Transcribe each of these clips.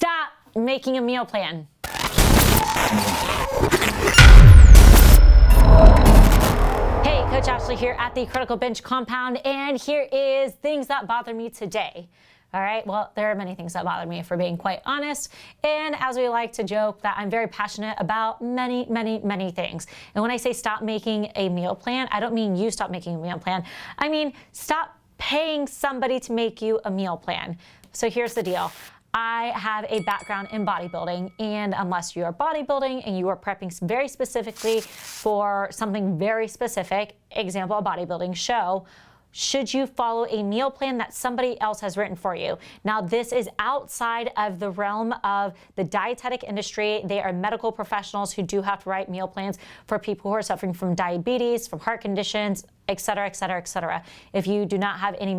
stop making a meal plan. Hey, Coach Ashley here at the Critical Binge Compound, and here is things that bother me today. All right, well, there are many things that bother me, if we're being quite honest. And as we like to joke, that I'm very passionate about many, many, many things. And when I say stop making a meal plan, I don't mean you stop making a meal plan. I mean, stop paying somebody to make you a meal plan. So here's the deal. I have a background in bodybuilding, and unless you are bodybuilding and you are prepping very specifically for something very specific, example, a bodybuilding show, should you follow a meal plan that somebody else has written for you? Now, this is outside of the realm of the dietetic industry. They are medical professionals who do have to write meal plans for people who are suffering from diabetes, from heart conditions, et cetera, et cetera, et cetera. If you do not have any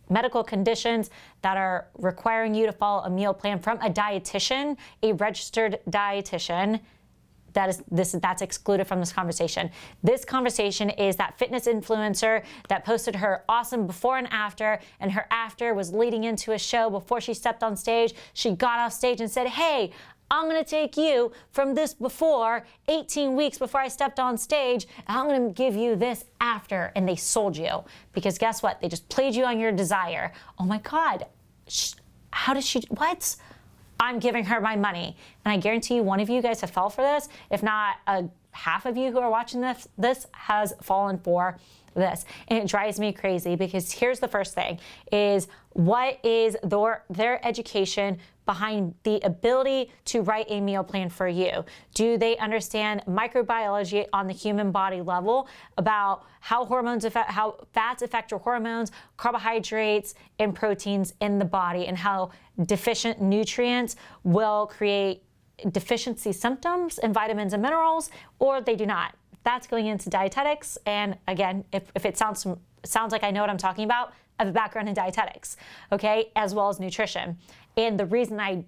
medical conditions that are requiring you to follow a meal plan from a dietitian, a registered dietitian, that's excluded from this conversation. This conversation is that fitness influencer that posted her awesome before and her after was leading into a show before she stepped on stage. She got off stage and said, hey, I'm gonna take you from this before, 18 weeks before I stepped on stage, and I'm gonna give you this after, and they sold you. Because guess what? They just played you on your desire. Oh my God, how did she, what? I'm giving her my money. And I guarantee you one of you guys have fell for this. If not, half of you who are watching this has fallen for this. And it drives me crazy because here's the first thing is what is their education behind the ability to write a meal plan for you? Do they understand microbiology on the human body level about how fats affect your hormones, carbohydrates, and proteins in the body, and how deficient nutrients will create deficiency symptoms in vitamins and minerals, or they do not? That's going into dietetics. And again, if it sounds like I know what I'm talking about, I have a background in dietetics, okay, as well as nutrition. And the reason I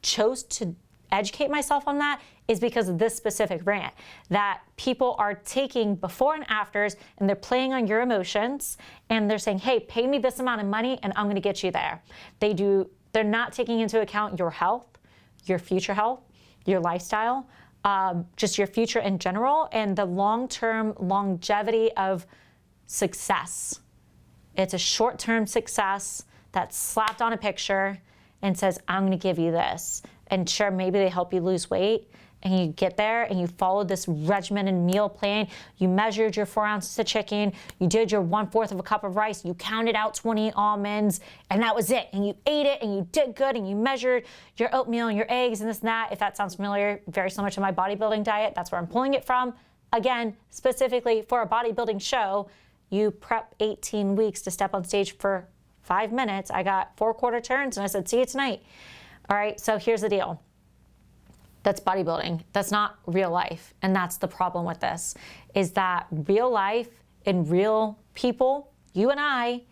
chose to educate myself on that is because of this specific rant, that people are taking before and afters and they're playing on your emotions and they're saying, hey, pay me this amount of money and I'm gonna get you there. They're not taking into account your health, your future health, your lifestyle, just your future in general, and the long-term longevity of success. It's a short-term success that's slapped on a picture and says, I'm gonna give you this. And sure, maybe they help you lose weight, and you get there and you followed this regimented meal plan. You measured your 4 ounces of chicken, you did your 1/4 of a cup of rice, you counted out 20 almonds, and that was it. And you ate it and you did good, and you measured your oatmeal and your eggs and this and that. If that sounds familiar, very similar to my bodybuilding diet, that's where I'm pulling it from. Again, specifically for a bodybuilding show, you prep 18 weeks to step on stage for 5 minutes. I got 4 quarter turns and I said, see you tonight. All right, so here's the deal. That's bodybuilding. That's not real life. And that's the problem with this, is that real life and real people, you and I,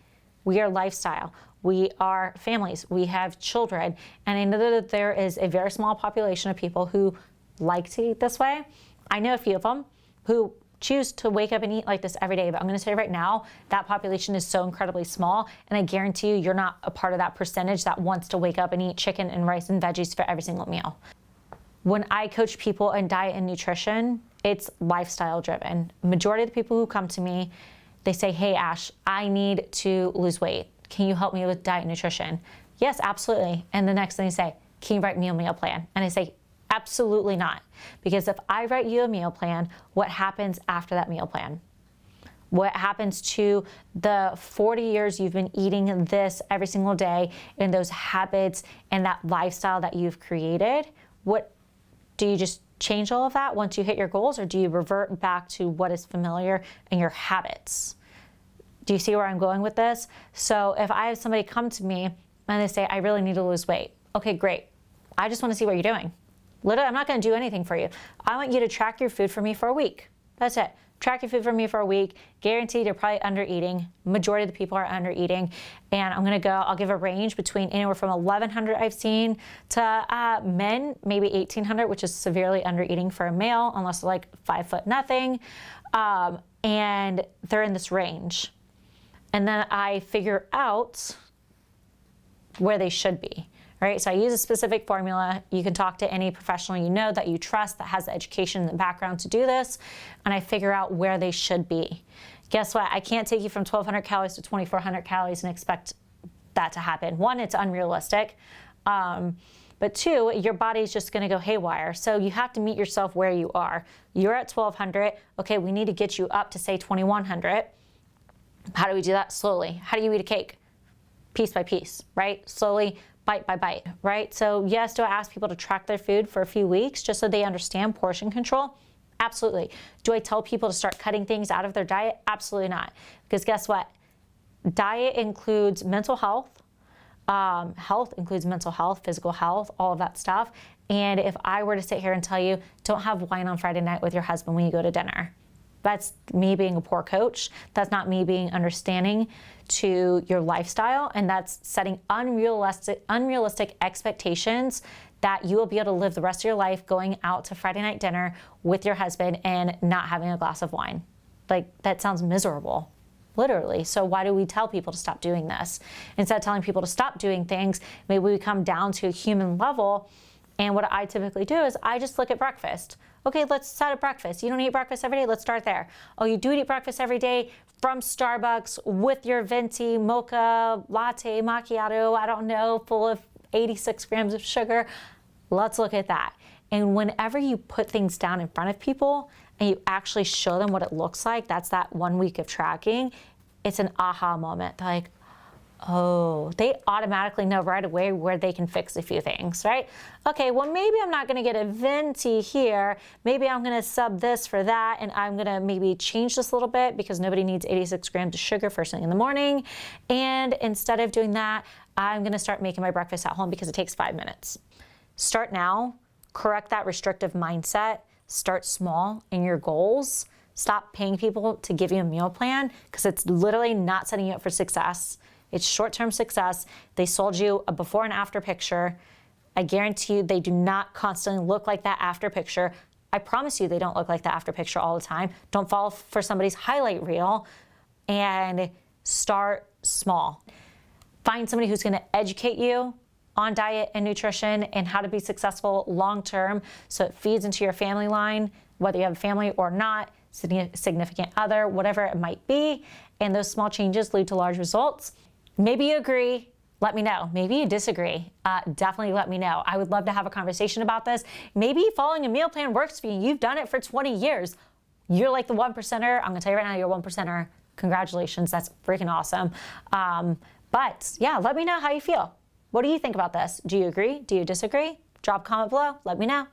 we are lifestyle. We are families. We have children. And I know that there is a very small population of people who like to eat this way. I know a few of them who choose to wake up and eat like this every day. But I'm going to tell you right now, that population is so incredibly small. And I guarantee you, you're not a part of that percentage that wants to wake up and eat chicken and rice and veggies for every single meal. When I coach people in diet and nutrition, it's lifestyle driven. Majority of the people who come to me, they say, hey, Ash, I need to lose weight. Can you help me with diet and nutrition? Yes, absolutely. And the next thing they say, can you write me a meal plan? And I say, absolutely not. Because if I write you a meal plan, what happens after that meal plan? What happens to the 40 years you've been eating this every single day, and those habits and that lifestyle that you've created? Do you just change all of that once you hit your goals, or do you revert back to what is familiar in your habits? Do you see where I'm going with this? So if I have somebody come to me and they say, I really need to lose weight. Okay, great. I just want to see what you're doing. Literally, I'm not going to do anything for you. I want you to track your food for me for a week. That's it. Track your food for me for a week. Guaranteed you're probably under eating. Majority of the people are under eating. And I'll give a range between anywhere from 1,100 I've seen to men, maybe 1,800, which is severely under eating for a male, unless they're like 5 foot nothing. And they're in this range. And then I figure out where they should be. right? So I use a specific formula. You can talk to any professional you know that you trust that has the education and the background to do this, and I figure out where they should be. Guess what? I can't take you from 1,200 calories to 2,400 calories and expect that to happen. One, it's unrealistic. But two, your body's just gonna go haywire. So you have to meet yourself where you are. You're at 1,200. Okay, we need to get you up to say 2,100. How do we do that? Slowly. How do you eat a cake? Piece by piece, right? Slowly, bite by bite, right? So yes, do I ask people to track their food for a few weeks just so they understand portion control? Absolutely. Do I tell people to start cutting things out of their diet? Absolutely not. Because guess what? Diet includes mental health. Health includes mental health, physical health, all of that stuff. And if I were to sit here and tell you, don't have wine on Friday night with your husband when you go to dinner, that's me being a poor coach. That's not me being understanding to your lifestyle. And that's setting unrealistic expectations that you will be able to live the rest of your life going out to Friday night dinner with your husband and not having a glass of wine. Like, that sounds miserable. Literally. So why do we tell people to stop doing this? Instead of telling people to stop doing things, maybe we come down to a human level. And what I typically do is I just look at breakfast. Okay, let's start at breakfast. You don't eat breakfast every day? Let's start there. Oh, you do eat breakfast every day from Starbucks with your venti, mocha, latte, macchiato, I don't know, full of 86 grams of sugar. Let's look at that. And whenever you put things down in front of people and you actually show them what it looks like, that's that 1 week of tracking, it's an aha moment. They're like, oh, they automatically know right away where they can fix a few things, right? Okay, well, maybe I'm not gonna get a venti here. Maybe I'm gonna sub this for that, and I'm gonna maybe change this a little bit because nobody needs 86 grams of sugar first thing in the morning. And instead of doing that, I'm gonna start making my breakfast at home because it takes 5 minutes. Start now, correct that restrictive mindset, start small in your goals. Stop paying people to give you a meal plan because it's literally not setting you up for success. It's short-term success. They sold you a before and after picture. I guarantee you they do not constantly look like that after picture. I promise you they don't look like that after picture all the time. Don't fall for somebody's highlight reel, and start small. Find somebody who's gonna educate you on diet and nutrition and how to be successful long-term so it feeds into your family line, whether you have a family or not, significant other, whatever it might be. And those small changes lead to large results. Maybe you agree, let me know. Maybe you disagree, definitely let me know. I would love to have a conversation about this. Maybe following a meal plan works for you. You've done it for 20 years. You're like the 1%er. I'm gonna tell you right now, you're a 1%er. Congratulations, that's freaking awesome. But yeah, let me know how you feel. What do you think about this? Do you agree? Do you disagree? Drop a comment below, let me know.